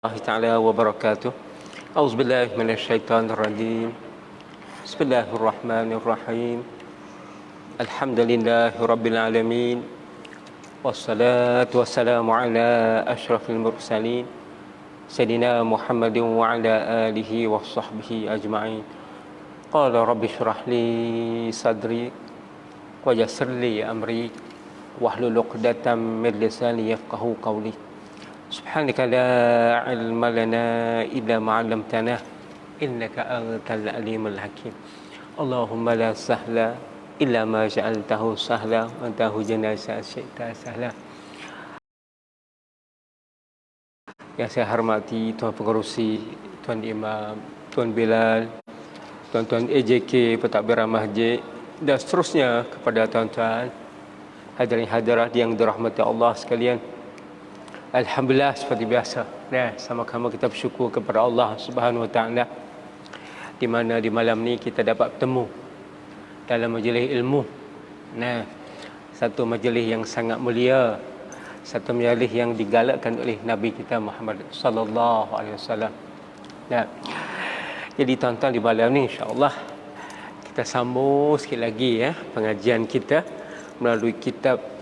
الله تعالى وبركاته. أعوذ بالله من الشيطان الرجيم. بسم الله الرحمن الرحيم. الحمد لله رب العالمين. والصلاة والسلام على أشرف المرسلين سيدنا محمد وعلى آله وصحبه أجمعين. قال رب اشرح لي صدري ويسر لي أمري واحلل عقدة من لساني يفقهوا قولي. سبحانك لا علم لنا إلا ما علمتنا إنك أنت العليم الحكيم. اللهم لا سهل إلا ما جعلته سهلا وأنت هجنا شئت سهلا. Yang saya hormati Tuan Pengerusi, Tuan Imam, Tuan Bilal, Tuan-tuan AJK, Pentadbiran Masjid dan seterusnya kepada tuan-tuan hadirin hadirat yang dirahmati Allah sekalian. Alhamdulillah, seperti biasa, sama-sama kita bersyukur kepada Allah Subhanahu Wa Taala di mana di malam ni kita dapat bertemu dalam majlis ilmu. Satu majlis yang sangat mulia, satu majlis yang digalakkan oleh Nabi kita Muhammad sallallahu alaihi wasallam. Jadi tuan-tuan, di malam ni insya-Allah kita sambung sikit lagi pengajian kita melalui kitab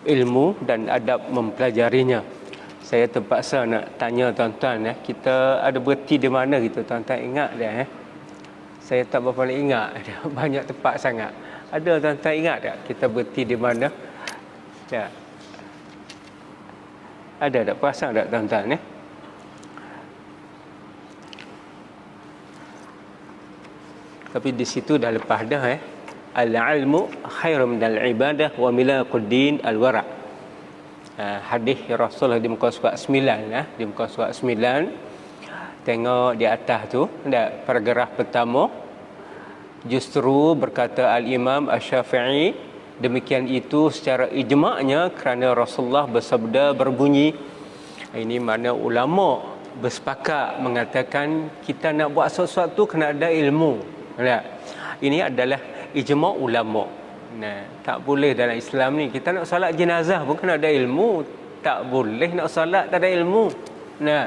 ilmu dan adab mempelajarinya. Saya terpaksa nak tanya tuan-tuan, kita ada berhenti di mana gitu, tuan-tuan ingat dah? Saya tak berapa ingat, banyak tempat sangat. Ada tuan-tuan ingat tak kita berhenti di mana? Ya. Ada tak perasan tak tuan-tuan? Tapi di situ dah lepas dah al-ilmu khairum minal ibadah wa milaqud din al-wara'. Hadis Rasulullah di muka surat 9 di muka surat 9. Tengok di atas tu, paragraf pertama. Justru berkata al-Imam Asy-Syafi'i, demikian itu secara ijma'nya kerana Rasulullah bersabda berbunyi. Ini mana ulama bersepakat mengatakan kita nak buat sesuatu kena ada ilmu. Ini adalah ijma' ulama. Tak boleh dalam Islam ni kita nak solat jenazah pun kena ada ilmu. Tak boleh nak solat tak ada ilmu. Nak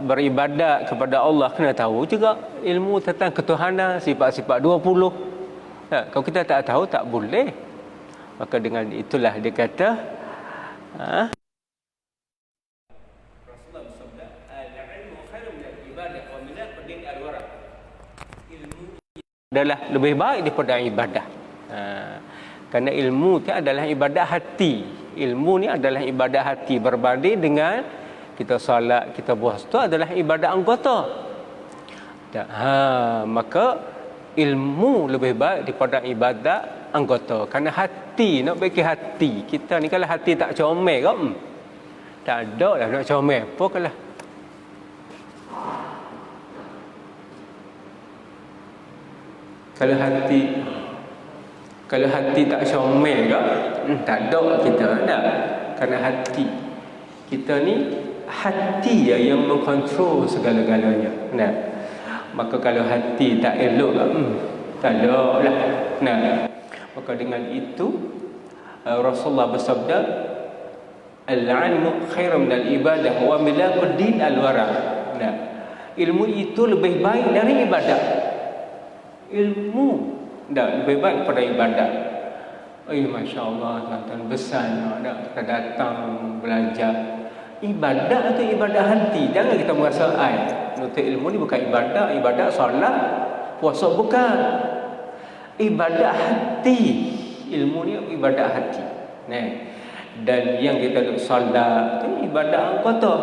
beribadat kepada Allah kena tahu juga ilmu tentang ketuhanan, sifat-sifat 20. Kalau kita tak tahu tak boleh. Maka dengan itulah dia kata Rasulullah bersabda al-ilmu khairun minal ibadah wa milaqud din al-wara'. Adalah lebih baik daripada ibadah. Kerana ilmu itu adalah ibadah hati. Ilmu ni adalah ibadah hati berbanding dengan kita solat, kita puasa itu adalah ibadah anggota. Maka ilmu lebih baik daripada ibadah anggota. Kerana hati, nak bagi hati kita ni, kalau hati tak comel ke? Tak ada lah nak comel apa kalau Kalau hati tak comel ke? Tak ada kita ada. Kerana hati kita ni, hati yang mengkontrol segala-galanya. Maka kalau hati tak elok ke? Tak ada lah. Maka dengan itu Rasulullah bersabda al-ilmu khairum minal ibadah wa milaqud din al-wara'. Ilmu itu lebih baik dari ibadah. Ilmu lebih baik daripada ibadat. Masya Allah, tuan-tuan besar kita datang belajar. Ibadat itu ibadat hati. Jangan kita merasa menuntut ilmu ni bukan ibadat. Ibadat solat, puasa bukan. Ibadat hati. Ilmu ni ibadat hati. Dan yang kita solat itu ibadat anggota.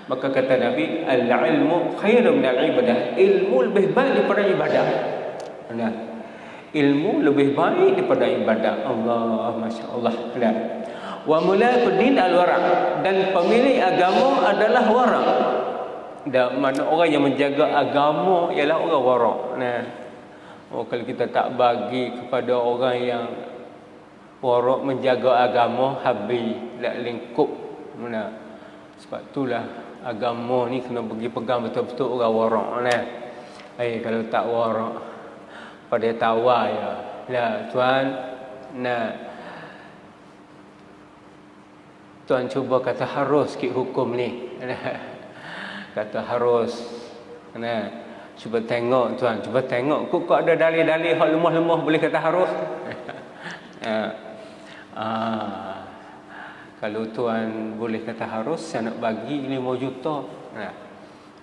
Maka kata Nabi, al-ilmu khairum minal ibadah. Ilmu lebih baik daripada ibadah. Ilmu lebih baik daripada ibadah. Allah, Masya Allah. Wa mulaqud din al-wara'. Dan pemilik agama adalah wara'. Dan mana orang yang menjaga agama ialah orang wara'. Kalau kita tak bagi kepada orang yang wara' menjaga agama, habis tak lingkup. Sebab itulah agama ni kena pergi pegang betul-betul orang wara'. Kalau tak wara' pada tawar tuan. tuan cuba kata harus sikit hukum ni. Kata harus. Cuba tengok tuan, cuba tengok kok ada dalil-dalil hak lemah-lemah boleh kata harus. Kalau tuan boleh kata harus, saya nak bagi 5 juta.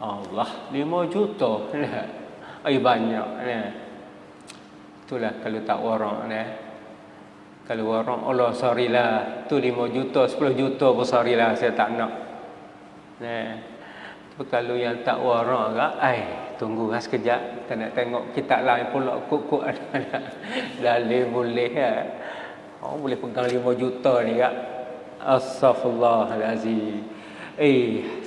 Allah, 5 juta. Banyak. Itulah kalau tak warang. Kalau warang, Allah sorry lah, tu 5 juta, 10 juta pun sorry lah, saya tak nak. Tapi kalau yang tak warang agak, tunggu sekejap, kita nak tengok kitab lain pula kok ada dalil boleh boleh pegang 5 juta ni kak. Astaghfirullahalazim.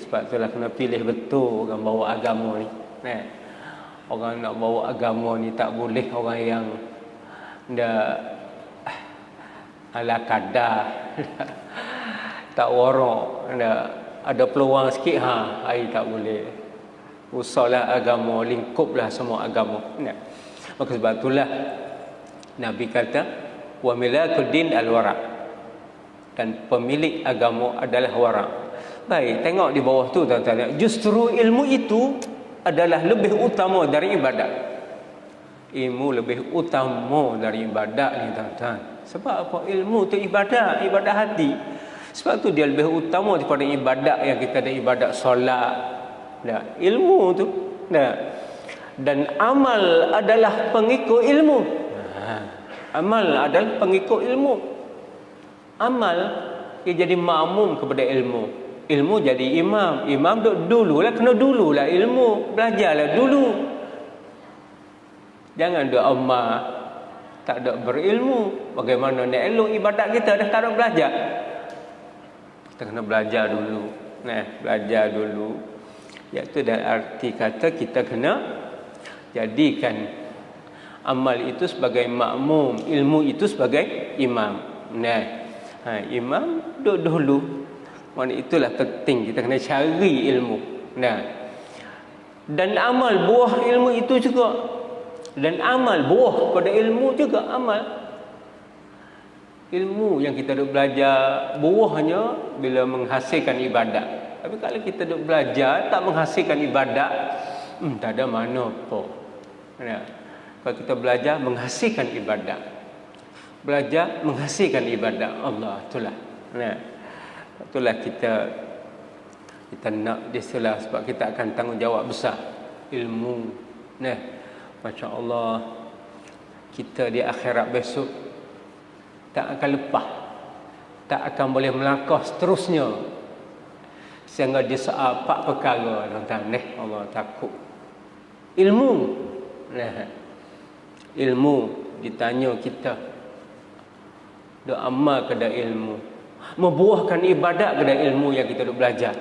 Sebab itulah kena pilih betul orang bawa agama ni. Orang nak bawa agama ni tak boleh orang yang dah ala kadar tak warok, ada peluang sikit tak boleh. Usahlah agama, lingkuplah semua agama. Maka sebab itulah Nabi kata wa milakuddin al-wara', dan pemilik agama adalah wara'. Baik, tengok di bawah tu tuan-tuan. Justru ilmu itu adalah lebih utama dari ibadat. Ilmu lebih utama dari ibadat ni tuan-tuan. Sebab apa? Ilmu tu ibadat hati. Sebab tu dia lebih utama daripada ibadat yang kita ada, ibadat solat. Ilmu tu. Dan amal adalah pengikut ilmu. Amal adalah pengikut ilmu. Amal dia jadi makmum kepada ilmu. Ilmu jadi imam. Imam dululah, kena dululah ilmu. Belajarlah dulu. Jangan duk amal tak ada berilmu. Bagaimana nak elok ibadat kita dah tak ada belajar. Kita kena belajar dulu. Belajar dulu. Iaitu dan arti kata kita kena jadikan amal itu sebagai makmum, ilmu itu sebagai imam. Imam duduk dulu. Mana itulah penting, kita kena cari ilmu. Dan amal buah ilmu itu juga. Dan amal buah pada ilmu juga amal. Ilmu yang kita duk belajar buahnya bila menghasilkan ibadat. Tapi kalau kita duk belajar tak menghasilkan ibadat, tak ada mana apa. Kalau kita belajar menghasilkan ibadat, belajar menghasilkan ibadat, Allah itulah. Itulah kita nak disilah, sebab kita akan tanggungjawab besar ilmu. Masya Allah, kita di akhirat besok tak akan lepas, tak akan boleh melangkah seterusnya sehingga disoal 4 perkara tuan-tuan. Allah takut ilmu. Ilmu ditanya kita duk amal kepada ilmu, membuahkan ibadat kepada ilmu yang kita duk belajar.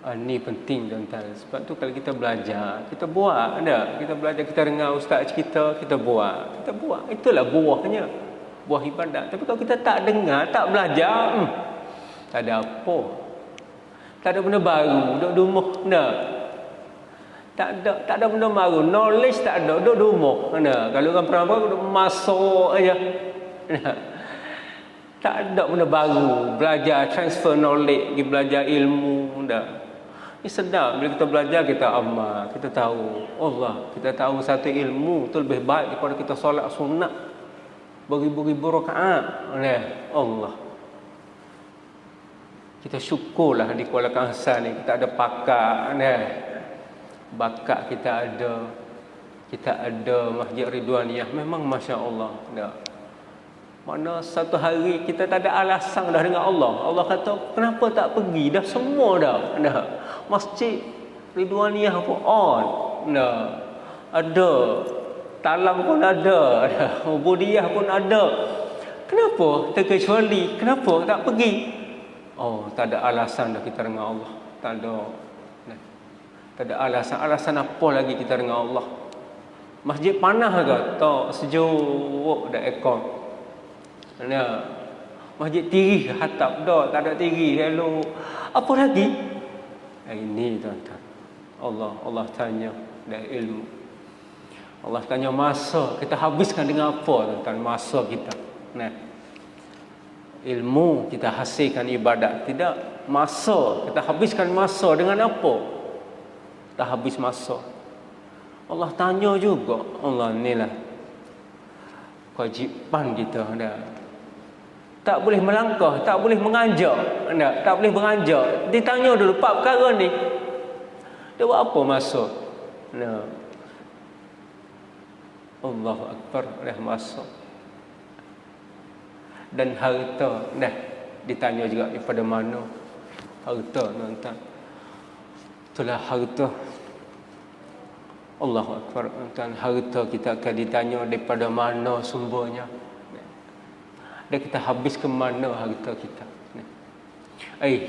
Ini penting tuan-tuan. Sebab tu kalau kita belajar, kita buat. Kita belajar, kita dengar ustaz kita buat. Kita buat. Itulah buahnya. Buah ibadat. Tapi kalau kita tak dengar, tak belajar, tak ada apa. Tak ada benda baru. Duduk rumah. Tak ada benda baru. Knowledge tak ada. Duduk rumah. Kalau orang perempuan duduk masuk aja. Tak ada benda baru. Belajar, transfer knowledge, pergi belajar ilmu. Ini sedap. Bila kita belajar, kita amal. Kita tahu Allah. Kita tahu satu ilmu itu lebih baik daripada kita solat sunat beribu-ribu rakaat. Allah. Kita syukurlah di Kuala Kangsar ni kita ada pakar. Bakat kita ada. Kita ada Masjid Ridwaniyah. Memang Masya Allah. Mana satu hari kita tak ada alasan dah dengan Allah. Allah kata, kenapa tak pergi? Dah semua dah. Masjid Ridwaniyah pun on. Ada. Talang pun ada. Ubudiyah pun ada. Kenapa terkecuali? Kenapa tak pergi? Tak ada alasan dah kita dengan Allah. Tak ada. Tak ada alasan. Alasan apa lagi kita dengan Allah? Masjid panas ke? Tak, sejuk dah aircon. Masjid tirih hatap dah, tak ada tirih hello. Apa lagi? Ini tuan-tuan. Allah tanya dan ilmu. Allah tanya masa kita habiskan dengan apa tuan-tuan, masa kita. ilmu kita hasilkan ibadat. Tidak, masa kita habiskan masa dengan apa? Kita habis masa. Allah tanya juga. Allah inilah kewajipan kita dah. Tak boleh melangkah, tak boleh menganjak, tak boleh beranjak. Ditanya dulu 4 perkara ni. Dia buat apa masa? Nah. Allahu Akbar, dah masa. Dan harta, dah ditanya juga daripada mana? Harta, tuan-tuan. Itulah harta. Allahu Akbar, tuan-tuan. Harta kita akan ditanya daripada mana sumbernya. Dan kita habis ke mana harta kita.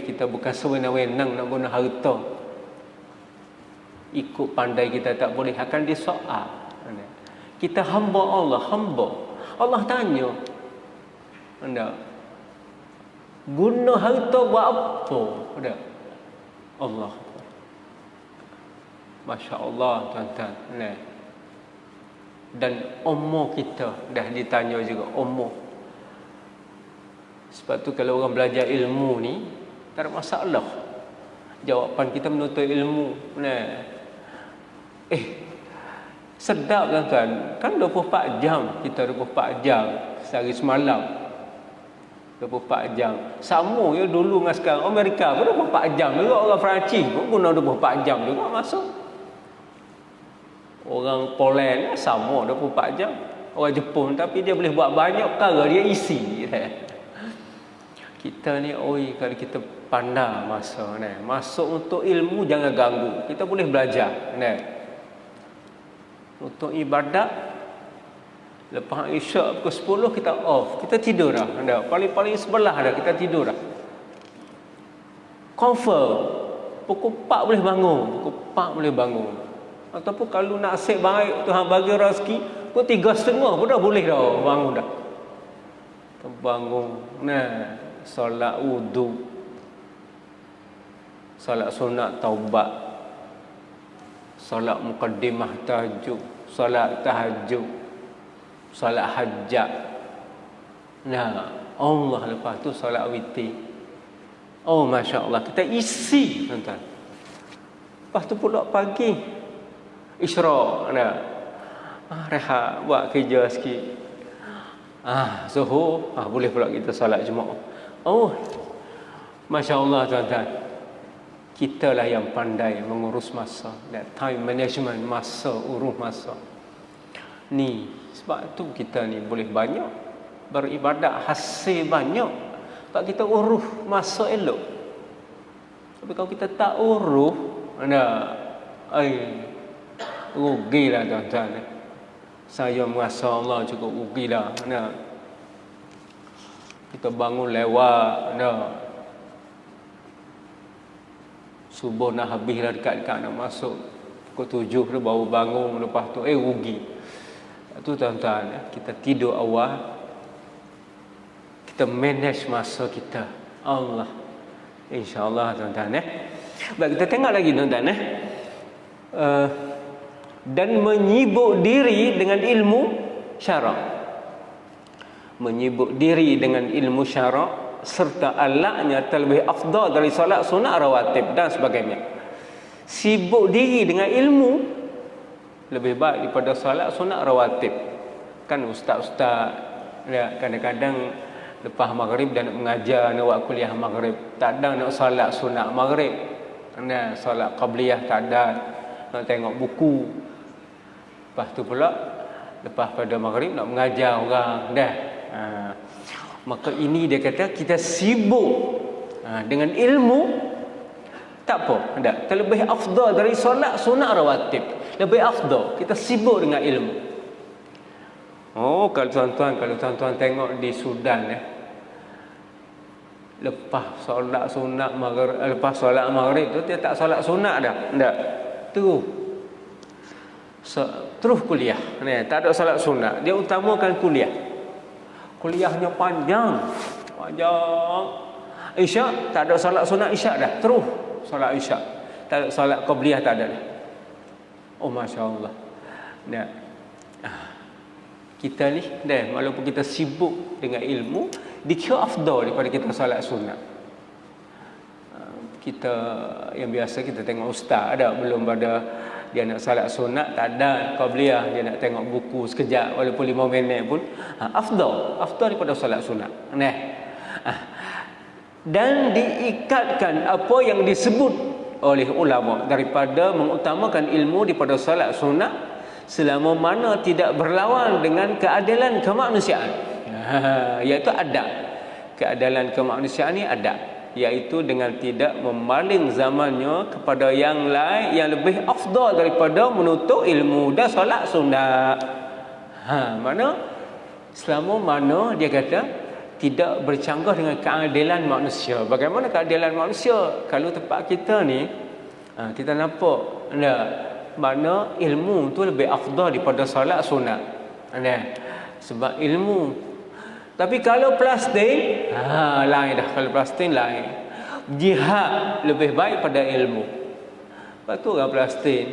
Kita bukan sewenang-wenang nak guna harta. Ikut pandai kita tak boleh, akan disoal. Kita hamba Allah, hamba. Allah tanya. Guna harta buat apa? Allah. Masya Allah, tuan-tuan. Dan umur kita dah ditanya juga, umur. Sebab tu kalau orang belajar ilmu ni, tak ada masalah. Jawapan kita menuntut ilmu. Sedap, tuan-tuan. Kan 24 jam. Kita 24 jam sehari semalam. 24 jam. Sama ya dulu dengan sekarang. Amerika pun 24 jam juga. Orang Perancis pun guna 24 jam juga masuk. Orang Poland sama 24 jam. Orang Jepun, tapi dia boleh buat banyak perkara, dia isi. Kita ni, kalau kita pandai masa ni, masuk untuk ilmu jangan ganggu. Kita boleh belajar. Untuk ibadat, lepas isyak pukul 10 kita off. Kita tidur dah. Paling-paling sebelah dah kita tidur dah. Confirm. Pukul 4 boleh bangun. Pukul 4 boleh bangun. Ataupun kalau nak nasib baik, Tuhan bagi rezeki, pukul 3.30 pun dah boleh dah bangun dah. Terbangun. Solat wudu, solat sunat taubat, solat muqaddimah tahajud, solat tahajud, solat hajat. Allah lepas tu solat witir. Masya Allah, kita isi, tuan-tuan. Lepas tu pula pagi isyraq, rehat, buat kerja sikit. Zuhur, boleh pula kita solat Jumaat. Masya Allah, tuan-tuan. Kita lah yang pandai mengurus masa. Time management, masa, urus masa. Ni, sebab tu kita ni boleh banyak beribadat, hasil banyak. Sebab kita urus masa elok. Tapi kalau kita tak urus, rugilah, tuan-tuan. Saya merasa Allah cukup rugilah. Kita bangun lewat, subuh nak habis dah, dekat-dekat nak masuk. Pukul 7 dah baru bangun. Lepas tu rugi. Itu, tuan-tuan, kita tidur awal, kita manage masa kita. Allah, InsyaAllah, tuan-tuan. Baik, kita tengok lagi, tuan-tuan. Dan menyibuk diri dengan ilmu syarak. Menyibuk diri dengan ilmu syarak serta alaknya terlebih afdal dari solat sunat rawatib dan sebagainya. Sibuk diri dengan ilmu lebih baik daripada solat sunat rawatib. Kan ustaz-ustaz kadang-kadang lepas maghrib dan nak mengajar, nak buat kuliah maghrib, tak ada nak solat sunat maghrib. Solat qabliyah tak ada, nak tengok buku. Lepas tu pula lepas pada maghrib nak mengajar orang dah. Maka ini dia kata kita sibuk dengan ilmu, tak apa, terlebih afdal dari solat sunat rawatib. Lebih afdal kita sibuk dengan ilmu. Kalau tuan-tuan tengok di Sudan, lepas solat sunat maghrib, lepas solat maghrib tu dia tak solat sunat dah. Terus kuliah. Tak ada solat sunat. Dia utamakan kuliah. Kuliahnya panjang. Isyak tak ada solat sunat isyak dah. Terus solat isyak. Tak ada solat qabliyah, tak ada dah. Masya Allah. Kita ni walaupun kita sibuk dengan ilmu, dikira afdal daripada kita solat sunat. Kita yang biasa kita tengok ustaz ada belum pada dia nak salat sunat tak ada qabliyah, dia nak tengok buku sekejap walaupun 5 minit pun afdal daripada salat sunat. Dan diikatkan apa yang disebut oleh ulama daripada mengutamakan ilmu daripada salat sunat selama mana tidak berlawan dengan keadilan kemanusiaan. Iaitu adab. Keadilan kemanusiaan ni adab, iaitu dengan tidak memaling zamannya kepada yang lain yang lebih afdal daripada menuntut ilmu dan solat sunat. Mana selama mana dia kata tidak bercanggah dengan keadilan manusia. Bagaimana keadilan manusia? Kalau tempat kita ni kita nampak mana ilmu tu lebih afdal daripada solat sunat. Sebab ilmu. Tapi kalau plastik, lain dah. Kalau plastik lain. Jihad lebih baik pada ilmu. Lepas tu orang plastik,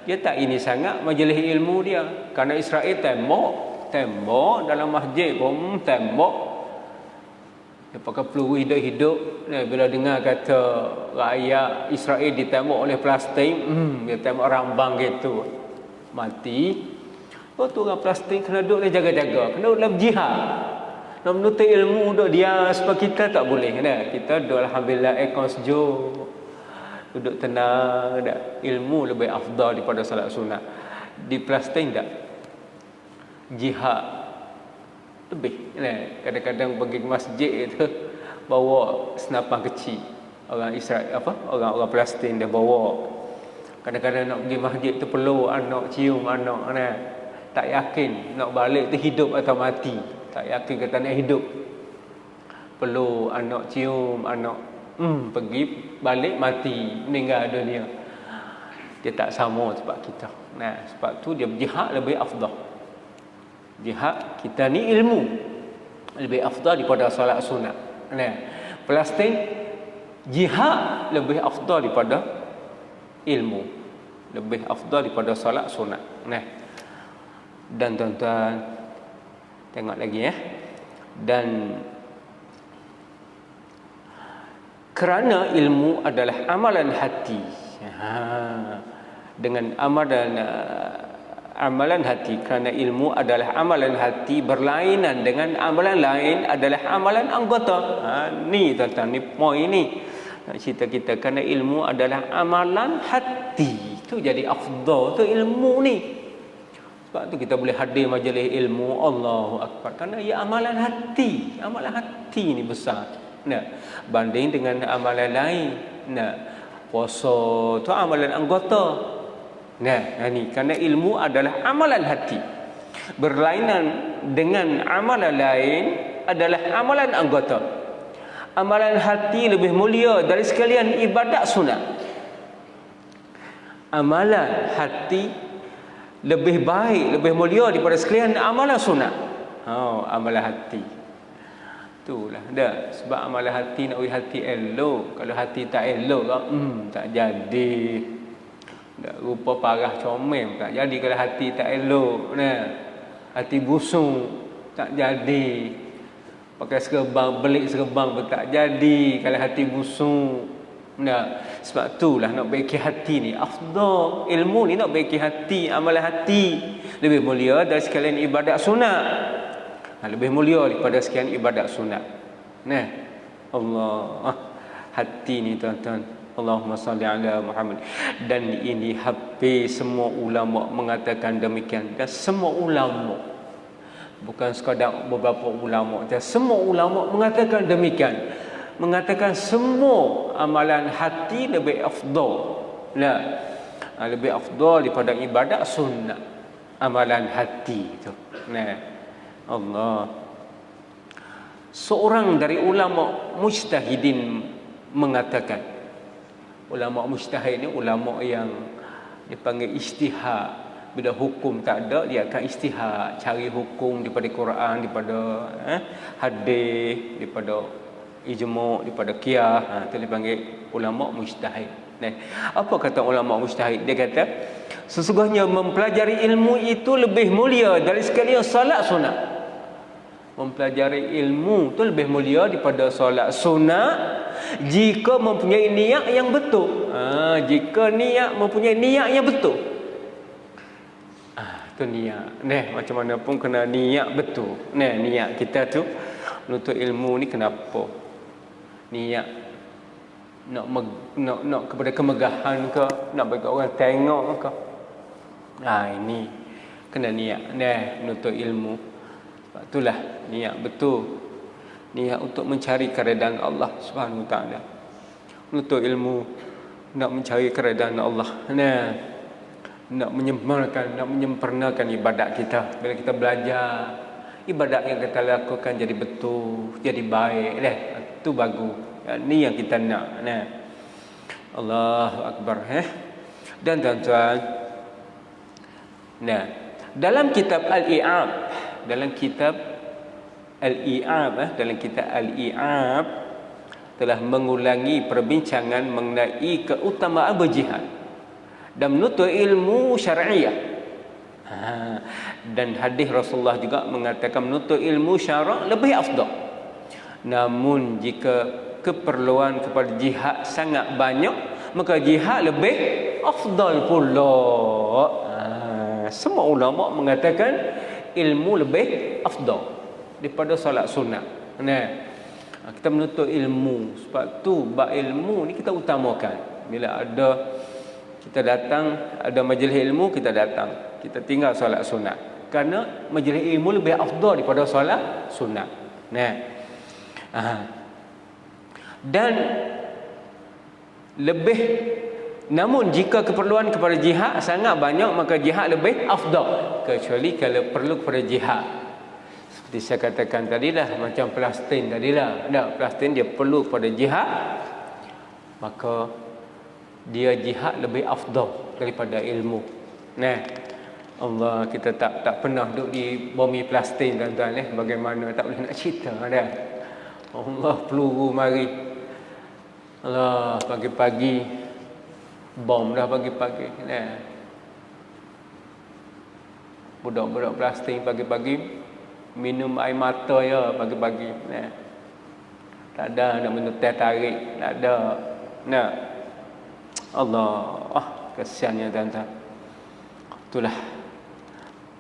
dia tak ini sangat majlis ilmu dia. Kerana Israel tembok dalam masjid pun tembok. Dia pakai peluru hidup-hidup. Bila dengar kata rakyat Israel ditembok oleh plastik, dia tembok rambang gitu, mati. Lepas tu orang plastik kena duduk dia jaga-jaga, kena duduk dalam jihad, nak menuntut ilmu duduk dia. Sebab kita tak boleh kita duduk alhamdulillah aircon sejuk, duduk tenang. Ilmu lebih afdal daripada salat sunat. Di plastik tak, jihad lebih. Kadang-kadang pergi ke masjid itu bawa senapan kecil. Orang Israel orang Palestin dia bawa. Kadang-kadang nak pergi masjid tu perlu anak cium anak tak yakin nak balik tu hidup atau mati. Tak yakin kata nak hidup, perlu anak cium anak, pergi balik mati, meninggal dunia. Dia tak sama sebab kita. Sebab tu dia jihad lebih afdal. Jihad kita ni ilmu lebih afdal daripada solat sunat. Palestin jihad lebih afdal daripada ilmu, lebih afdal daripada solat sunat. Dan tuan-tuan tengok lagi dan kerana ilmu adalah amalan hati, dengan amalan hati, kerana ilmu adalah amalan hati berlainan dengan amalan lain adalah amalan anggota. Ni tuan-tuan, ni poin ni nak cerita kita. Kerana ilmu adalah amalan hati, tu jadi afdal tu ilmu ni. Sebab tu kita boleh hadir majlis ilmu. Allahu Akbar. Kerana ia amalan hati. Amalan hati ni besar. Banding dengan amalan lain. Puasa tu amalan anggota. Ni kerana ilmu adalah amalan hati. Berlainan dengan amalan lain adalah amalan anggota. Amalan hati lebih mulia dari sekalian ibadat sunat. Amalan hati lebih baik, lebih mulia daripada sekalian amalan sunat. Amalan hati. Itulah dah. Sebab amalan hati nak hati elok. Kalau hati tak elok tak jadi. Dah rupa parah comel tak jadi kalau hati tak elok. Hati busuk tak jadi. Pakai serban, belik serban pun tak jadi kalau hati busuk. Sebab itulah nak baiki hati ni afdal. Ilmu ni nak baiki hati, amalan hati lebih mulia dari sekalian ibadat sunat. Lebih mulia daripada sekalian ibadat sunat. Allah, hati ni tuan-tuan. Allahumma salli ala Muhammad. Dan ini hampir semua ulama mengatakan demikian. Dan semua ulama, bukan sekadar beberapa ulama, dan semua ulama mengatakan demikian. Mengatakan semua amalan hati lebih afdal. Lebih afdal daripada ibadat sunnah. Amalan hati tu. Allah. Seorang dari ulama mujtahidin mengatakan, ulama mujtahid ni ulama yang dipanggil ijtihad. Bila hukum tak ada, dia akan ijtihad, cari hukum daripada Quran, daripada hadis, daripada ijma', daripada qiyas. Itu dipanggil ulama mujtahid. Apa kata ulama mujtahid? Dia kata sesungguhnya mempelajari ilmu itu lebih mulia dari sekalian salat sunat. Mempelajari ilmu tu lebih mulia daripada solat sunat jika mempunyai niat yang betul. Jika mempunyai niat yang betul. Tu niat. Macam mana pun kena niat betul. Niat kita tu menuntut ilmu ni kenapa? Niat nak kepada kemegahan ke, nak bagi orang tengok ke. Ini kena niat menuntut ilmu. Sebab itulah niat betul. Niat untuk mencari keredaan Allah Subhanahu Wa Taala. Menuntut ilmu nak mencari keredaan Allah. Nak menyempurnakan ibadat kita. Bila kita belajar, ibadat yang kita lakukan jadi betul, jadi baik. Itu bagus. Ni yang kita nak. Allahu Akbar. Dan tuan-tuan, dalam kitab Al-I'ab, dalam kitab Al-I'ab telah mengulangi perbincangan mengenai keutamaan berjihad dan menuntut ilmu syar'iyah. Dan hadis Rasulullah juga mengatakan menuntut ilmu syara' lebih afdal. Namun jika keperluan kepada jihad sangat banyak, maka jihad lebih afdal pula. Semua ulama mengatakan ilmu lebih afdal daripada solat sunat. Kita menuntut ilmu. Sebab tu bab ilmu ni kita utamakan. Bila kita datang, ada majlis ilmu, kita datang, kita tinggal solat sunat. Kerana majlis ilmu lebih afdal daripada solat sunat. Dan lebih, namun jika keperluan kepada jihad sangat banyak, maka jihad lebih afdal. Kecuali kalau perlu kepada jihad, seperti saya katakan tadi dah, macam Palestin tadi dah. Palestin dia perlu kepada jihad, maka dia jihad lebih afdal daripada ilmu. Allah, kita tak pernah duduk di bumi Palestin, tuan-tuan. Bagaimana tak boleh nak cerita dah. Allah peluru mari. Allah, pagi-pagi bom dah pagi-pagi. Budak-budak Palestin pagi-pagi minum air mata ya pagi-pagi. Tak ada nak minum teh tarik, tak ada. Allah, kesiannya tuan-tuan. Itulah.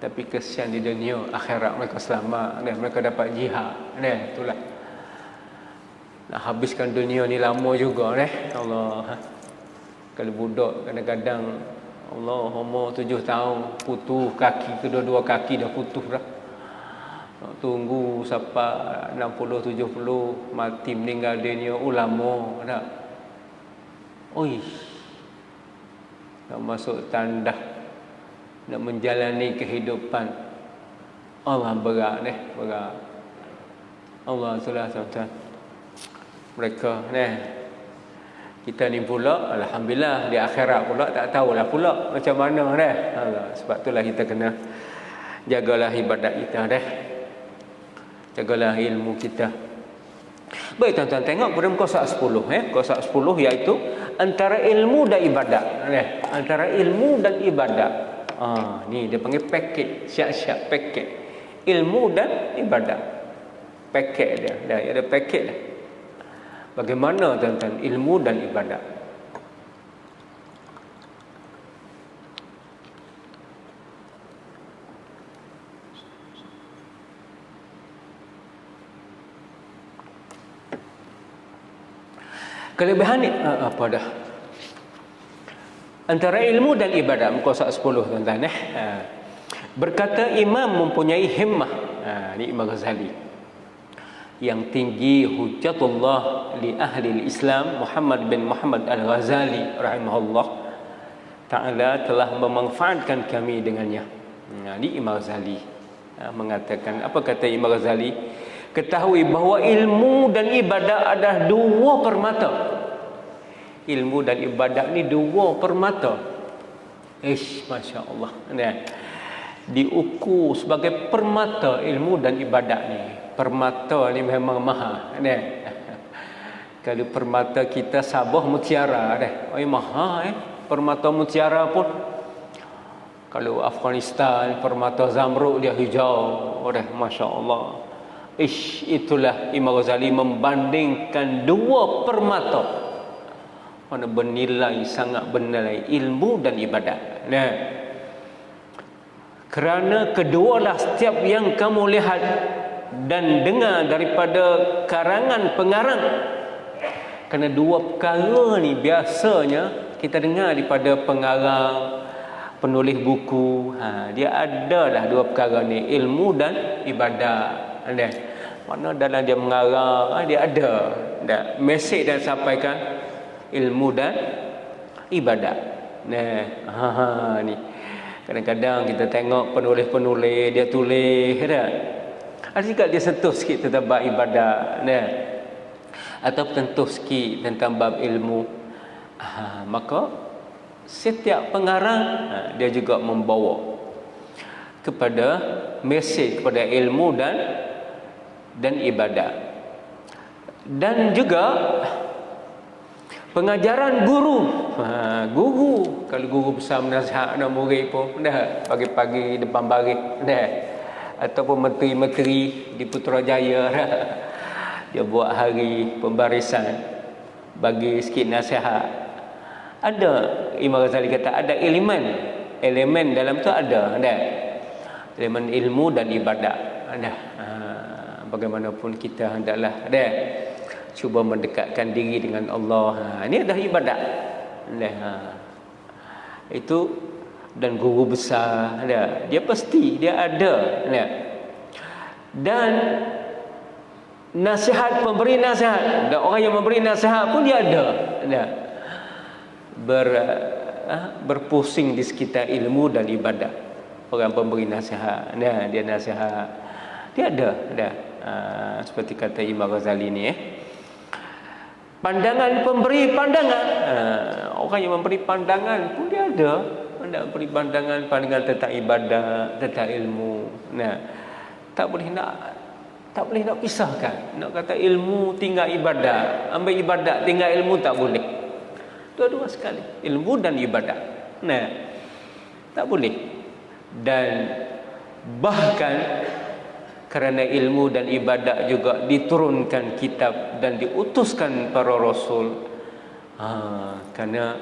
Tapi kesian di dunia, akhirat mereka selamat, mereka dapat jihad. Itulah. Nak habiskan dunia ni lama juga Allah. Kalau budak kadang-kadang Allah umur 7 tahun putus kaki, kedua-dua kaki dah putus dah. Nak tunggu sampai 60 70 mati meninggal dunia ulama dah. Nak masuk tandah, nak menjalani kehidupan. Allah berat berat. Allah itulah tuan-tuan. Mereka kita ni pula alhamdulillah di akhirat pula tak tahulah pula macam mana Allah. Sebab itulah kita kena jagalah ibadat kita jagalah ilmu kita. Baik tuan-tuan, tengok pada muka surat 10 muka surat 10 iaitu antara ilmu dan ibadat. Antara ilmu dan ibadat. Ni dia panggil paket, siap-siap paket. Ilmu dan ibadat. Paket dia. Ada paket dah. Bagaimana tuan-tuan ilmu dan ibadat? Kelebihan ni apa dah? Antara ilmu dan ibadat muka surat 10 tuan-tuan Berkata imam mempunyai himmah. Ni Imam Ghazali. Yang tinggi hujjatullah li ahli Islam Muhammad bin Muhammad Al-Ghazali rahimahullah ta'ala telah memanfaatkan kami dengannya. Ini Imam Ghazali mengatakan, apa kata Imam Ghazali? Ketahui bahawa ilmu dan ibadat adalah dua permata. Ilmu dan ibadat ni dua permata. Masya Allah. Diukur sebagai permata ilmu dan ibadat ni. Permata ni memang mahal. Kalau permata kita Sabah mutiara mahal permata mutiara pun. Kalau Afghanistan permata zamrud dia hijau. Masya Allah. Itulah Imam Ghazali membandingkan dua permata mana bernilai, sangat bernilai, ilmu dan ibadat. Nah, kerana kedualah setiap yang kamu lihat dan dengar daripada karangan pengarang. Kerana dua perkara ni biasanya kita dengar daripada pengarang, penulis buku. Dia adalah dua perkara ni, ilmu dan ibadat. Mana dalam dia mengarang, dia ada mesej dan sampaikan ilmu dan ibadat. Ni kadang-kadang kita tengok penulis-penulis dia tulis ada juga dia sentuh sikit tentang bab ibadat atau sentuh sikit tentang bab ilmu. Maka setiap pengarang dia juga membawa kepada mesej, kepada ilmu dan ibadat. Dan juga pengajaran guru. Guru, kalau guru besar menasihat anak murid pun pagi-pagi depan baris ataupun menteri-menteri di Putrajaya dia buat hari pembarisan, bagi sikit nasihat. Ada, Imam Ghazali kata ada elemen dalam tu ada elemen ilmu dan ibadat. Bagaimanapun kita hendaklah cuba mendekatkan diri dengan Allah. Ini adalah ibadat. Itu, dan guru besar dia pasti dia ada. Dan nasihat, pemberi nasihat, dan orang yang memberi nasihat pun dia ada. Berpusing di sekitar ilmu dan ibadat. Orang pemberi nasihat, dia nasihat, dia ada. Seperti kata Imam Ghazali ni pandangan, pemberi pandangan. Orang yang memberi pandangan pun dia ada. Memberi pandangan tentang ibadat, tentang ilmu. Tak boleh nak pisahkan. Nak kata ilmu tinggal ibadat, ambil ibadat tinggal ilmu, tak boleh. Dua-dua sekali, ilmu dan ibadat. Tak boleh. Dan bahkan kerana ilmu dan ibadat juga diturunkan kitab dan diutuskan para rasul. Kerana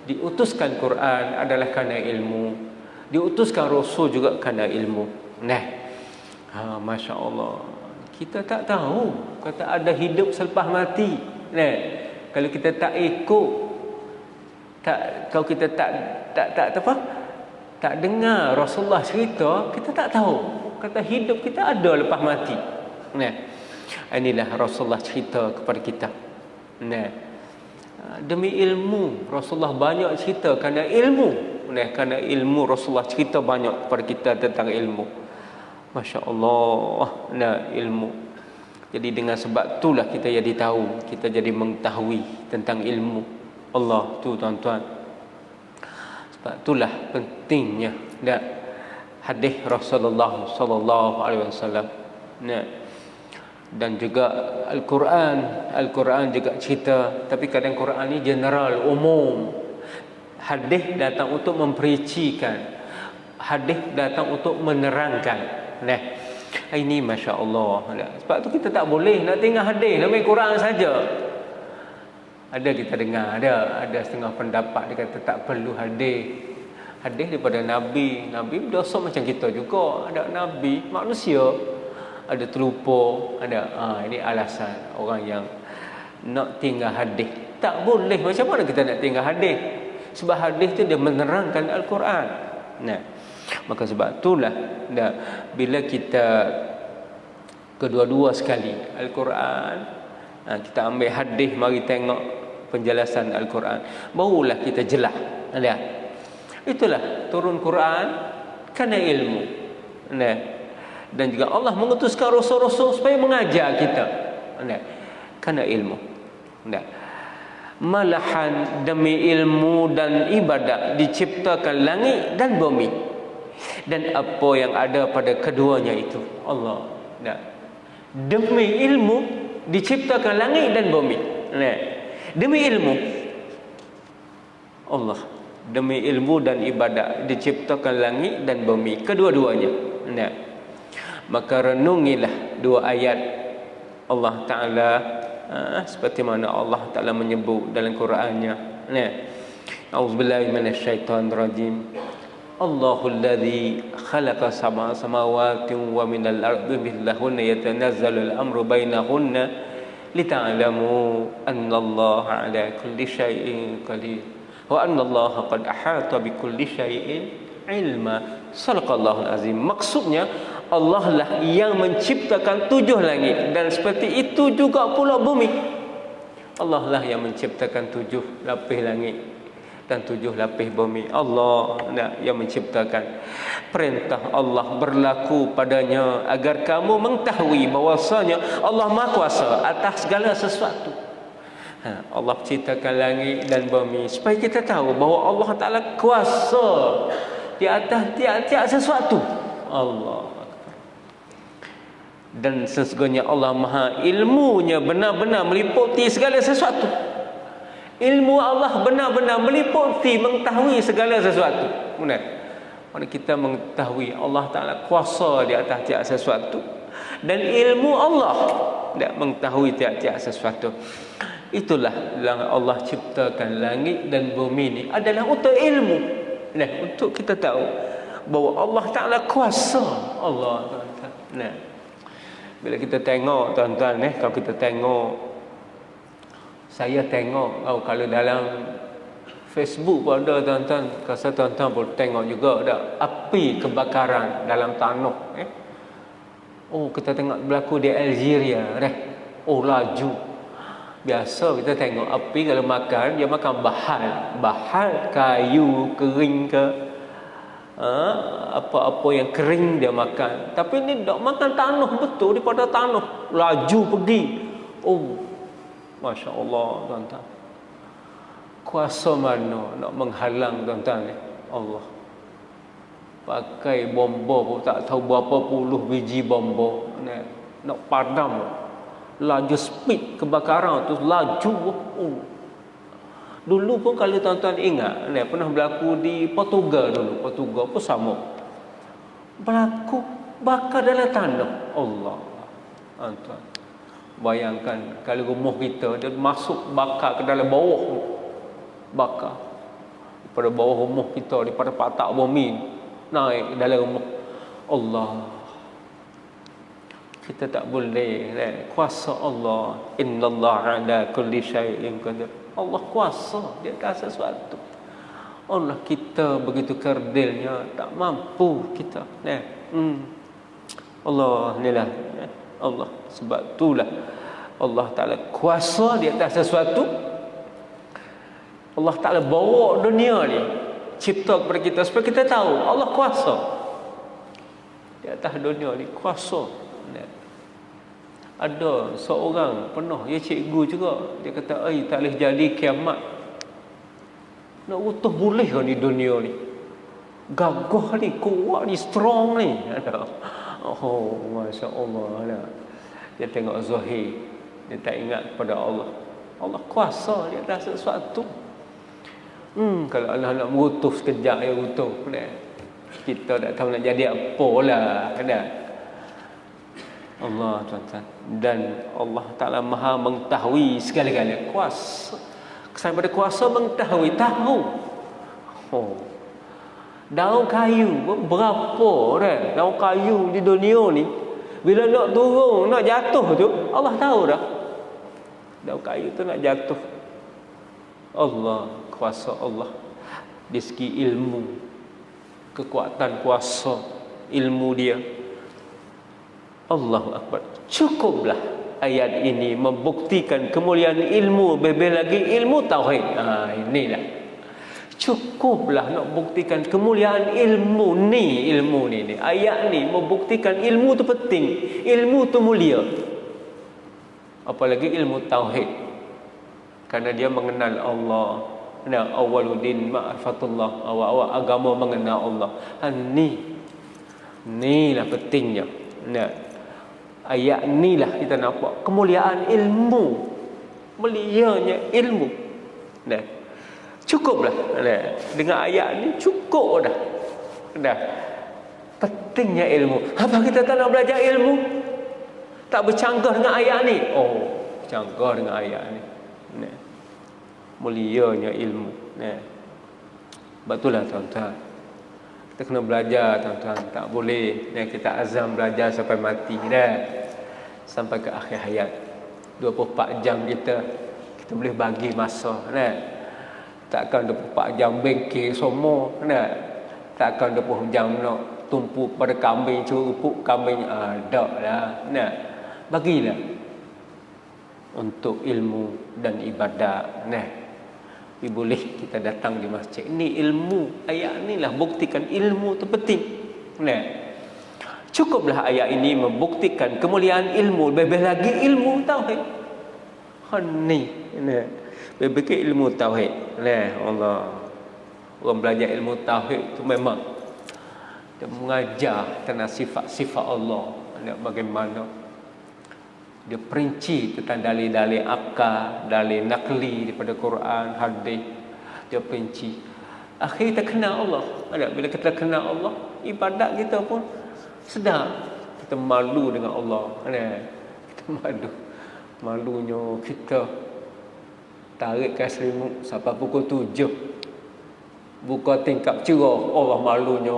diutuskan Quran adalah kerana ilmu, diutuskan rasul juga kerana ilmu. Masya Allah, kita tak tahu kata ada hidup selepas mati. Kalau kita tak ikut, kalau kita tak dengar Rasulullah cerita, kita tak tahu kata hidup kita ada lepas mati. Inilah Rasulullah cerita kepada kita. Demi ilmu Rasulullah banyak cerita kerana ilmu. Kerana ilmu Rasulullah cerita banyak kepada kita tentang ilmu. Masya Allah. Ilmu. Jadi dengan sebab itulah kita jadi tahu, kita jadi mengetahui tentang ilmu Allah tu, tuan-tuan. Sebab itulah pentingnya hadis Rasulullah sallallahu alaihi wasallam. Dan juga Al-Quran juga cerita, tapi kadang Quran ni general, umum. Hadis datang untuk mempericikan, hadis datang untuk menerangkan. Ini Masya Allah. Sebab tu kita tak boleh nak tinggal hadis, nak main Quran saja. Ada kita dengar, ada setengah pendapat dia kata tak perlu hadis daripada Nabi berdosa macam kita juga. Ada Nabi, manusia, ada terlupa, ini alasan orang yang nak tinggal hadis. Tak boleh. Macam mana kita nak tinggal hadis? Sebab hadis tu dia menerangkan Al-Quran. Maka sebab itulah bila kita kedua-dua sekali, Al-Quran, kita ambil hadis, mari tengok penjelasan Al-Quran, barulah kita jelas. Itulah turun Quran kerana ilmu. Dan juga Allah mengutuskan rasul-rasul supaya mengajar kita kerana ilmu. Malahan demi ilmu dan ibadat diciptakan langit dan bumi dan apa yang ada pada keduanya itu. Allah. Demi ilmu diciptakan langit dan bumi. Demi ilmu Allah, demi ilmu dan ibadat diciptakan langit dan bumi, kedua-duanya. Maka renungilah dua ayat Allah Ta'ala seperti mana Allah Ta'ala menyebut dalam Qurannya. Nah, A'udzubillahi minasyaitonirrajim. Allahul ladzi khalaqa sab'a samawati wa minal ardi mithlahunna yatanazzalu al-amru bainahunna lita'lamu anna Allah 'ala kulli syai'in qadir wa anna Allah qad ahata bi kulli syai'in ilma. Sadaqallahul azim. Maksudnya Allah lah yang menciptakan 7 langit dan seperti itu juga pula bumi. Allah lah yang menciptakan 7 lapis langit dan 7 lapis bumi. Allah yang menciptakan. Perintah Allah berlaku padanya agar kamu mengetahui bahwasanya Allah Maha Kuasa atas segala sesuatu. Allah ciptakan langit dan bumi supaya kita tahu bahawa Allah Ta'ala kuasa di atas tiap-tiap sesuatu. Allah. Dan sesungguhnya Allah Maha ilmunya benar-benar meliputi segala sesuatu. Ilmu Allah benar-benar meliputi mengetahui segala sesuatu. Benar. Mana kita mengetahui Allah Ta'ala kuasa di atas tiap sesuatu, dan ilmu Allah tidak mengetahui tiap-tiap sesuatu. Itulah yang Allah ciptakan langit dan bumi ini adalah untuk ilmu. Nah, untuk kita tahu bahawa Allah Ta'ala kuasa. Allah Ta'ala. Nah, bila kita tengok tuan-tuan, kalau kita tengok, saya tengok kalau dalam Facebook pun ada tuan-tuan, rasa tuan-tuan pun tengok juga ada api kebakaran dalam tanah. Oh, kita tengok berlaku di Algeria oh laju. Biasa kita tengok api kalau makan, dia makan bahan kayu kering ke apa-apa yang kering dia makan. Tapi ni tak makan tanah betul daripada tanah, laju pergi. Oh, Masya Allah tuan-tuan. Kuasa mana nak menghalang tuan-tuan? Allah. Pakai bomba pun tak tahu berapa puluh biji bomba nak padam. Laju speed kebakaran tu laju. Dulu pun kalau tuan-tuan ingat, pernah berlaku di Portugal dulu. Portugal pun sama. Berlaku bakar dalam tanah. Allah. Tuan-tuan, bayangkan kalau rumah kita dia masuk bakar ke dalam bawah. Bakar daripada bawah rumah kita, daripada patak bumi naik ke dalam rumah. Allah. Kita tak boleh kuasa Allah. Innallaha ala kulli syai'in qadir. Allah kuasa di atas sesuatu. Allah kita begitu kerdilnya, tak mampu kita. Allah inilah Allah. Sebab itulah Allah Ta'ala kuasa di atas sesuatu. Allah Ta'ala bawa dunia ni, cipta kepada kita supaya kita tahu Allah kuasa di atas dunia ni, kuasa. Ada seorang pernah, dia cikgu juga, dia kata, tak boleh jadi kiamat. Nak utuh boleh ke ni dunia ni? Gagah ni, kuat ni, strong ni. Oh, Masya Allah. Dia tengok zahir, dia tak ingat kepada Allah. Allah kuasa di atas sesuatu. Kalau Allah nak mengutuh sekejap, dia utuh. Kita tak tahu nak jadi apa lah. Allah tuan-tuan. Dan Allah Ta'ala Maha mengetahui segala-galanya. Kuasa. Kesan pada kuasa mengetahui, tahu. Daun kayu berapa daun kayu di dunia ni, bila nak turun, nak jatuh tu, Allah tahu dah. Daun kayu tu nak jatuh. Allah, kuasa Allah. Di segi ilmu, kekuatan kuasa ilmu dia. Allahu Akbar. Cukuplah ayat ini membuktikan kemuliaan ilmu, lebih lagi ilmu tauhid. Inilah. Cukuplah nak buktikan kemuliaan ilmu ni. Ayat ni membuktikan ilmu tu penting, ilmu tu mulia. Apalagi ilmu tauhid. Kerana dia mengenal Allah. Awwaluddin ma'rifatullah. Awal agama mengenal Allah. Inilah pentingnya. Ayat inilah kita nampak kemuliaan ilmu, mulianya ilmu. Cukuplah dengan ayat ni, cukup dah. Pentingnya ilmu. Apa kita tak nak belajar ilmu? Tak bercanggah dengan ayat ni? Oh, bercanggah dengan ayat ni. Nah, mulianya ilmu. Nah, betul lah tuan-tuan. Kita kena belajar tuan-tuan. Tak boleh kita azam belajar sampai mati dah. Sampai ke akhir hayat. 24 jam kita boleh bagi masa dah. Takkan 24 jam bengkel semua dah. Takkan 20 jam nak tumpu pada kambing, curupuk kambing. Tak lah. Nah, bagilah untuk ilmu dan ibadat. Nah, boleh kita datang di masjid. Ini ilmu. Ayat ni lah buktikan ilmu tu penting. Nah, cukuplah ayat ini membuktikan kemuliaan ilmu. Lebih lagi ilmu tauhid. Ni, nah, lebih ke ilmu tauhid. Nah, Allah. Orang belajar ilmu tauhid tu memang dia mengajar tentang sifat-sifat Allah. Bagaimana dia perinci tentang dalil-dalil akal, dalil nakli daripada Quran, hadis. Dia perinci. Akhir kita kenal Allah. Bila kita kenal Allah, ibadat kita pun sedar. Kita malu dengan Allah. Kita malu. Malunya kita tarikkan selimut sampai pukul 7. Buka tingkap cerah. Allah malunya.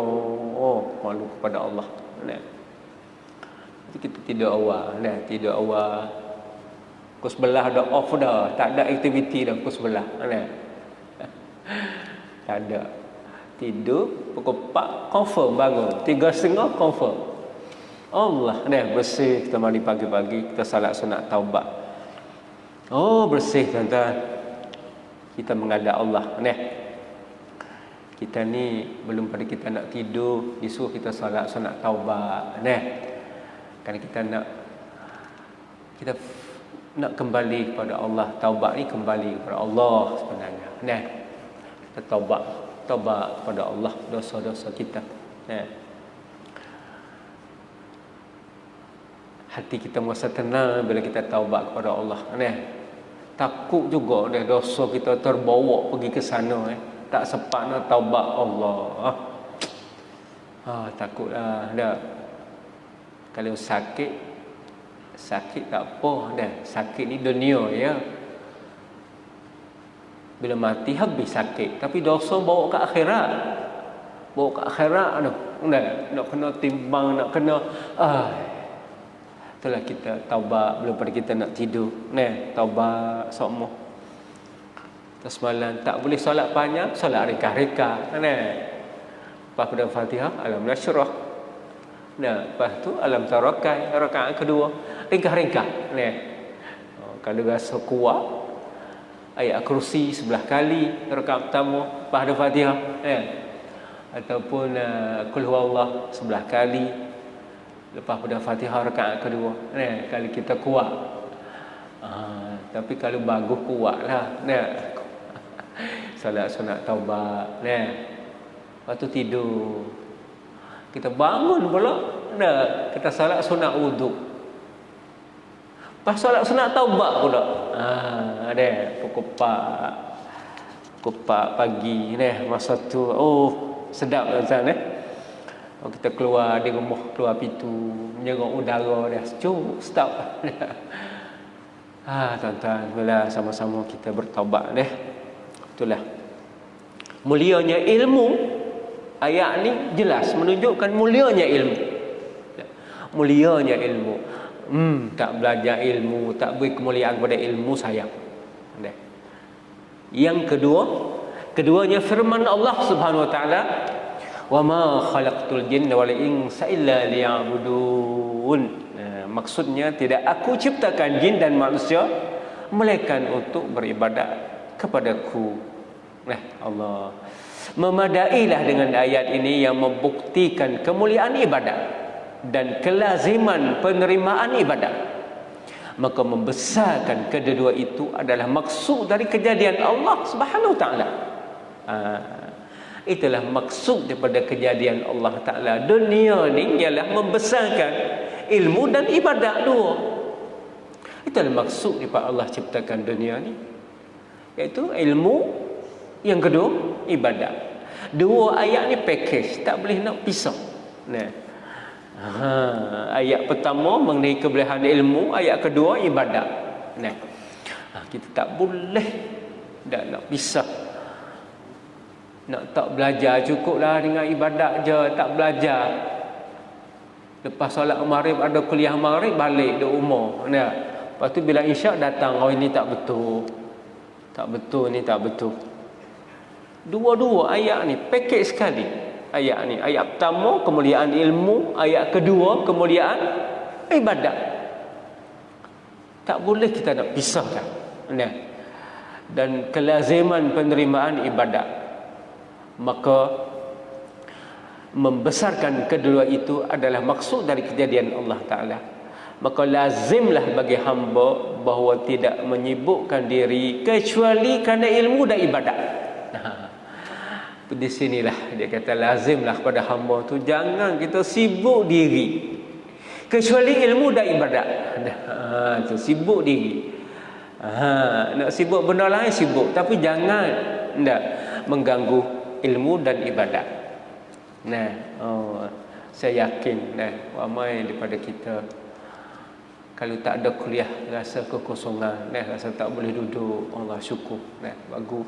Oh, malu kepada Allah. Kita tidur awal. Tidur awal. Pukul 11 dah off dah. Tak ada aktiviti dah pukul 11. Tak ada. Tidur pukul 4 confirm bangun. 3.30 confirm. Allah bersih. Kita mandi pagi-pagi. Kita salat sunat taubat. Oh, bersih tuan-tuan. Kita menghadap Allah. Kita ni belum pada kita nak tidur, disuruh kita salat sunat taubat. Kerana kita nak kembali kepada Allah. Taubat ni kembali kepada Allah sebenarnya. Kita taubat kepada Allah dosa-dosa kita. Hati kita merasa tenang bila kita taubat kepada Allah. Takut juga dosa kita terbawa pergi ke sana. Tak sempat nak taubat Allah. Takutlah dah. Kalau sakit tak apa dah. Sakit ni dunia ya. Bila mati habis sakit. Tapi dosa bawa ke akhirat. Bawa ke akhirat tu. Nak kena timbang, nak kena itulah kita taubat belum pada kita nak tidur. Taubat semua. Semalam tak boleh solat panjang, solat reka-reka. Lepas pada Fatihah, Alam Nashrah. Lepas tu Alam Tarakai, rakaat kedua, ringkas-ringkas. Kalau rasa kuat, ayat kursi 11 kali rakaat pertama, lepas ada Fatihah. Ataupun Qul Huwallah 11 kali lepas pada Fatihah rakaat kedua. Kalau kita kuat. Tapi kalau bagus kuatlah. Salat sunat taubat. Lepas tu tidur. Kita bangun pula. Kita salat sunat wuduk. Lepas salat sunat taubat pula. Pukul 4 pagi. Masa tu sedap tuan-tuan. Kita keluar di rumah, keluar pintu, menyerap udara dah. Stop. Tuan-tuan, bila sama-sama kita bertaubat itulah mulianya ilmu. Ayat ni jelas menunjukkan mulianya ilmu. Mulianya ilmu. Tak belajar ilmu, tak beri kemuliaan kepada ilmu, sayang. Yang keduanya firman Allah Subhanahu wa taala, "Wa ma khalaqtul jinna wal insa illa liya'budun." Maksudnya tidak aku ciptakan jin dan manusia melainkan untuk beribadat kepadaku. Allah memadailah dengan ayat ini yang membuktikan kemuliaan ibadat dan kelaziman penerimaan ibadat. Maka membesarkan kedua itu adalah maksud dari kejadian Allah Subhanahu wa taala. Itulah maksud daripada kejadian Allah Ta'ala. Dunia ni ialah membesarkan ilmu dan ibadat dua. Itulah maksud daripada Allah ciptakan dunia ni. Iaitu ilmu, yang kedua ibadat. Dua ayat ni package, tak boleh nak pisah. Nah. Ayat pertama mengenai kebolehan ilmu, ayat kedua ibadat. Nah. Kita tak boleh nak pisah. Nak tak belajar cukuplah dengan ibadat je, tak belajar. Lepas solat maghrib ada kuliah maghrib balik di rumah. Nah. Lepas tu bila isyak datang, oh ini tak betul. Tak betul ni, tak betul. Dua-dua ayat ni pakej sekali. Ayat ni, ayat pertama kemuliaan ilmu, ayat kedua kemuliaan ibadat. Tak boleh kita nak pisahkan. Nah. Dan kelaziman penerimaan ibadat, maka membesarkan kedua itu adalah maksud dari kejadian Allah Ta'ala. Maka lazimlah bagi hamba bahawa tidak menyibukkan diri kecuali kerana ilmu dan ibadat. Di sinilah dia kata lazimlah pada hamba tu jangan kita sibuk diri kecuali ilmu dan ibadat. Tu sibuk diri. Nak sibuk benda lain sibuk, tapi jangan mengganggu ilmu dan ibadat. Nah, saya yakin ramai daripada kita kalau tak ada kuliah rasa kekosongan, rasa tak boleh duduk. Allah syukur, bagus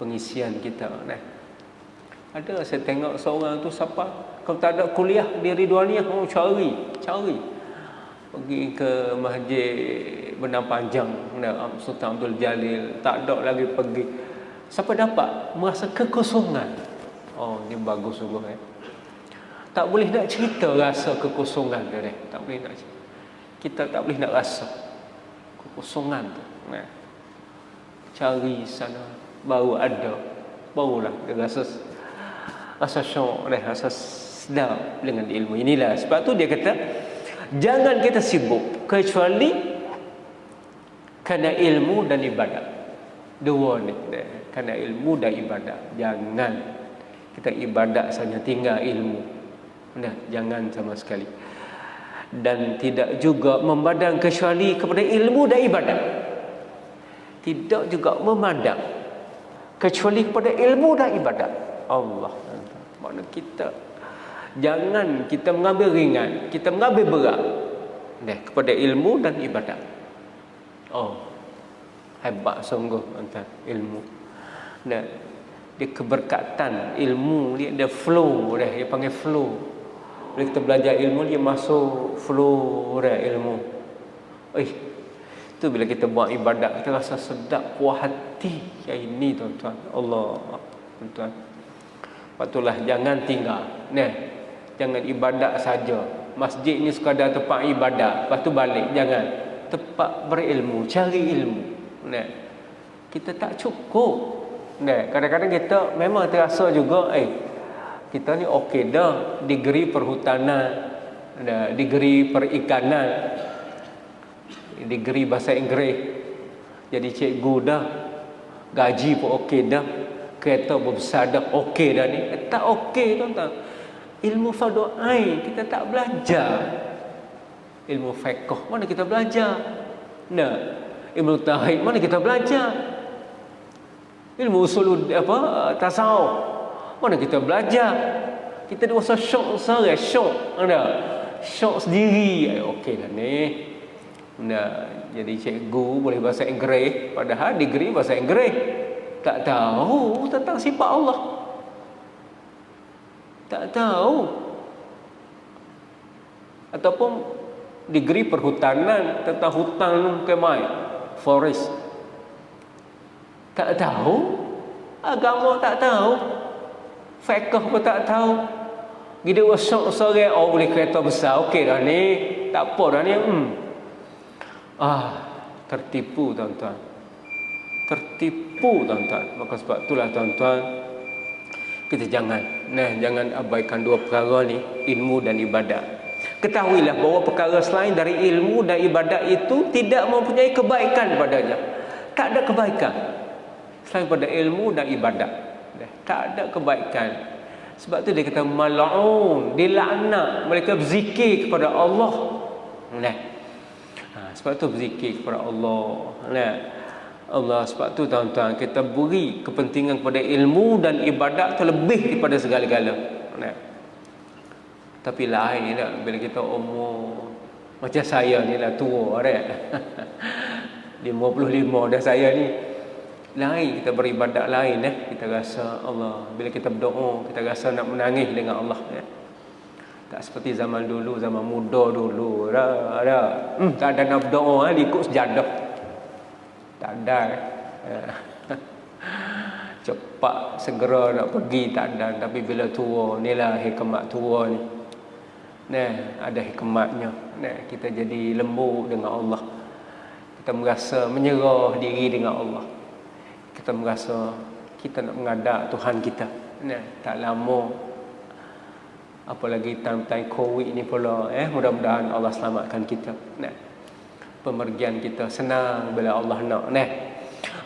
pengisian kita. Ada saya tengok seorang tu siapa kalau tak ada kuliah di Ridwaniyah, cari pergi ke Masjid Benar Panjang, Sultan Abdul Jalil, tak ada lagi pergi. Siapa dapat merasa kekosongan. Oh, ni bagus sungguh. Tak boleh nak cerita rasa kekosongan dia. Tak boleh nak cerita. Kita tak boleh nak rasa kekosongan tu. Cari sana baru ada, barulah dia rasa syok, rasa sedap dengan ilmu. Inilah sebab tu dia kata jangan kita sibuk kecuali kerana ilmu dan ibadat. Dua ni, kerana ilmu dan ibadat. Jangan kita ibadat saja tinggal ilmu. Jangan sama sekali. Dan tidak juga memandang kecuali kepada ilmu dan ibadat. Tidak juga memandang kecuali kepada ilmu dan ibadat. Allah, makna kita jangan kita mengambil ringan, kita mengambil berat kepada ilmu dan ibadat. Oh, hebat sungguh antara ilmu. Dan dia keberkatan ilmu, dia ada flow dia panggil flow. Bila kita belajar ilmu, dia masuk flow ilmu. Itu bila kita buat ibadat, kita rasa sedap, puas hati. Yang ini tuan-tuan, Allah, tuan-tuan. Patutlah jangan tinggal. Jangan ibadat saja. Masjid ni sekadar tempat ibadat, lepas tu balik. Jangan. Tempat berilmu, cari ilmu. Kita tak cukup. Kadang-kadang kita memang terasa juga, kita ni okey dah, degree perhutanan, degree perikanan, degree bahasa Inggeris, jadi cikgu dah, gaji pun okey dah, kereta pun besar dah, okey dah ni. Tak okey tuan-tuan. Ilmu fardu ain kita tak belajar. Ilmu fiqh mana kita belajar? Ilmu tauhid mana kita belajar? Ilmu usul tasawuf mana kita belajar? Kita ada rasa syok sore, syok sendiri. Okey dah ni. Jadi cikgu boleh bahasa Inggeris, padahal degree bahasa Inggeris. Tak tahu tentang sifat Allah. Tak tahu. Ataupun degree perhutanan tentang hutan kemai, forest. Tak tahu. Agama tak tahu. Fiqh pun tak tahu. Gila wasok sore, boleh kereta besar. Okey dah ni. Tak apa dah ni. Tertipu tuan-tuan. Tertipu tuan-tuan. Maka sebab itulah tuan-tuan, kita jangan abaikan dua perkara ni, ilmu dan ibadat. Ketahuilah bahawa perkara selain dari ilmu dan ibadat itu tidak mempunyai kebaikan padanya. Tak ada kebaikan selain pada ilmu dan ibadat. Tak ada kebaikan. Sebab tu dia kata mal'un, dilaknat mereka berzikir kepada Allah. Sebab tu berzikir kepada Allah. Allah, sebab tu tuan-tuan, kita beri kepentingan kepada ilmu dan ibadat terlebih daripada segala-gala. Tapi lain lah bila kita umur macam saya ni lah, tua dah. 55 dah saya ni. Lain kita beribadat lain kita rasa Allah. Bila kita berdoa, kita rasa nak menangis dengan Allah Tak seperti zaman dulu, zaman muda dulu. Tak ada nak berdoa ikut sejadah. Tak ada. Cepat segera nak pergi tak ada. Tapi bila tua, inilah hikmat tua ni. Ada hikmatnya. Kita jadi lembut dengan Allah. Kita merasa menyerah diri dengan Allah. Kita merasa kita nak menghadap Tuhan kita. Tak lama, apalagi time-time COVID ni pula, mudah-mudahan Allah selamatkan kita. Pemergian kita senang bila Allah nak.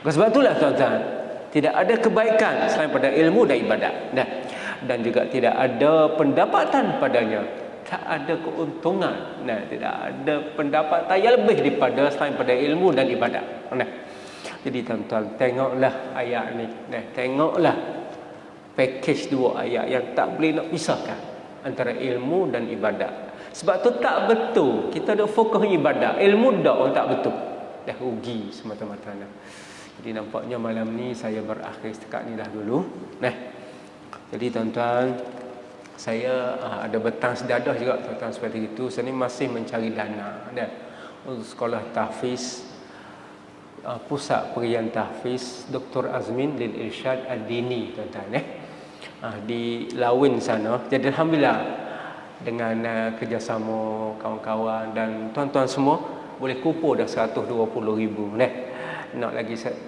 Sebab itulah tuan-tuan, tidak ada kebaikan selain pada ilmu dan ibadat. Dan juga tidak ada pendapatan padanya. Tak ada keuntungan. Tidak ada pendapatan yang lebih daripada selain pada ilmu dan ibadat. Jadi tuan-tuan, tengoklah ayat ni. Tengoklah package dua ayat yang tak boleh nak pisahkan antara ilmu dan ibadat. Sebab tu tak betul kita duk fokus ibadat, ilmu dak orang tak betul. Dah rugi semata-mata. Jadi nampaknya malam ni saya berakhir setakat ni dah dulu. Jadi tuan-tuan, saya ada betang sedadah juga tuan-tuan seperti itu. Saya ni masih mencari dana untuk sekolah tahfiz, pusat perian tahfiz Dr. Azmin lil Irsyad Ad-Dini tuan-tuan di Lawin sana. Jadi alhamdulillah dengan kerjasama kawan-kawan dan tuan-tuan semua boleh kumpul dah 120,000 nak lagi 40,000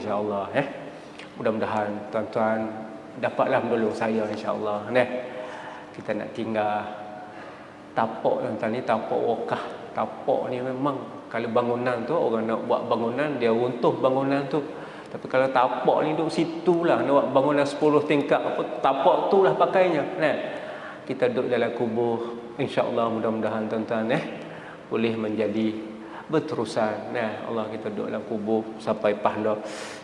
insya-Allah mudah-mudahan tuan-tuan dapatlah menolong saya insya-Allah kita nak tinggal tapak tuan-tuan ni, tapak wakaf. Tapak ni memang kalau bangunan tu orang nak buat bangunan dia runtuh bangunan tu. Tapi kalau tapak ni duduk situ lah, nak buat bangunan 10 tingkat apa, tapak tu lah pakainya. Kita duduk dalam kubur, insya-Allah mudah-mudahan tuan-tuan boleh menjadi berterusan. Allah kita duduk dalam kubur sampai pahala.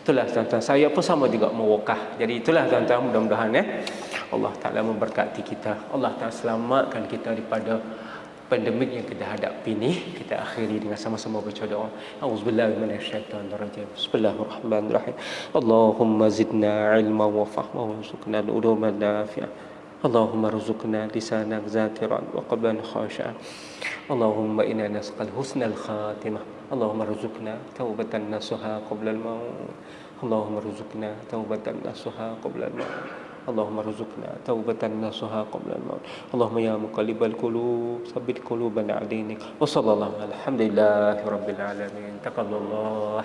Itulah tuan-tuan, saya pun sama juga mewakaf. Jadi itulah tuan-tuan, mudah-mudahan Allah Ta'ala memberkati kita. Allah Ta'ala selamatkan kita daripada pandemik yang kita hadapi ni. Kita akhiri dengan sama-sama baca doa. Auzubillahi minasyaitonirrajim. Bismillahirrahmanirrahim. Allahumma zidna ilma wa fahma warzuqna al-uluma nafi'ah. Allahumma rzuqna lisanan zakiran wa qalban khashi'an. Allahumma inna nas'al husnal khatimah. Allahumma rzuqna taubatan nasuha qabla al-maut. Allahumma rzuqna taubatan nasuha qabla al-maut. Allahumma rzuqna taubatan nasuha qabla al-maut. Allahumma ya muqallibal qulub tsabbit qulubana 'ala dinik. Wa sallallahu alhamdulillahi rabbil alamin. Taqabbalallahu